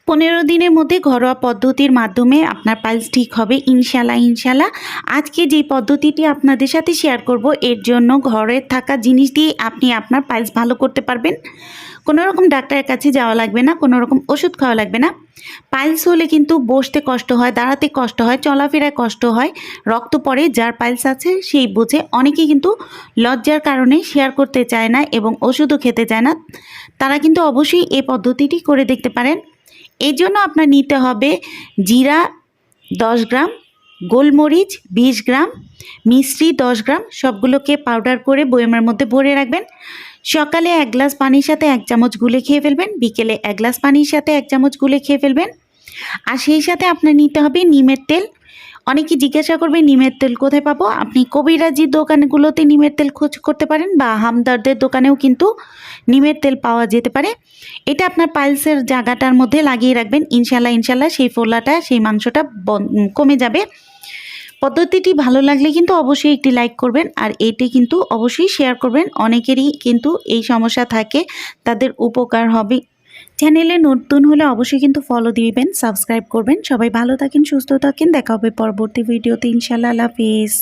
15 দিনের মধ্যে ঘরোয়া পদ্ধতির মাধ্যমে আপনার পাইলস ঠিক হবে ইনশাল্লাহ ইনশাল্লাহ। আজকে যে পদ্ধতিটি আপনাদের সাথে শেয়ার করব, এর জন্য ঘরে থাকা জিনিস দিয়ে আপনি আপনার পাইলস ভালো করতে পারবেন। কোনো রকম ডাক্তারের কাছে যাওয়া লাগবে না, কোনো রকম ওষুধ খাওয়া লাগবে না। পাইলস হলে কিন্তু বসতে কষ্ট হয়, দাঁড়াতে কষ্ট হয়, চলাফেরায় কষ্ট হয়, রক্ত পড়ে। যার পাইলস আছে সেই বুঝে। অনেকেই কিন্তু লজ্জার কারণে শেয়ার করতে চায় না এবং ওষুধও খেতে চায় না। তারা কিন্তু অবশ্যই এই পদ্ধতিটি করে দেখতে পারেন। এই জন্য আপনার নিতে হবে জিরা 10 গ্রাম, গোলমরিচ 20 গ্রাম, মিশ্রি 10 গ্রাম, সবগুলোকে পাউডার করে বয়মের মধ্যে ভরে রাখবেন। সকালে 1 গ্লাস পানির সাথে 1 চামচ গুলে খেয়ে ফেলবেন, বিকেলে 1 গ্লাস পানির সাথে 1 চামচ গুলে খেয়ে ফেলবেন। আর সেই সাথে আপনার নিতে হবে নিমের তেল। অনেকে জিজ্ঞাসা করবে নিমের তেল কোথায় পাবো। আপনি কবিরাজি দোকানগুলোতে নিমের তেল খোঁজ করতে পারেন বা হামদর্দের দোকানেও কিন্তু নিমের তেল পাওয়া যেতে পারে। এটা আপনার পাইলসের জায়গাটার মধ্যে লাগিয়ে রাখবেন। ইনশাল্লাহ ইনশাল্লাহ সেই ফোলাটা, সেই মাংসটা কমে যাবে। পদ্ধতিটি ভালো লাগলে কিন্তু অবশ্যই একটি লাইক করবেন আর এটি কিন্তু অবশ্যই শেয়ার করবেন। অনেকেরই কিন্তু এই সমস্যা থাকে, তাদের উপকার হবে। চ্যানেলে নতুন হলে অবশ্যই কিন্তু ফলো দিবেন, সাবস্ক্রাইব করবেন। সবাই ভালো থাকেন, সুস্থ থাকেন। দেখা হবে পরবর্তী ভিডিওতে ইনশাল্লাহ। আল্লাহ হাফেজ।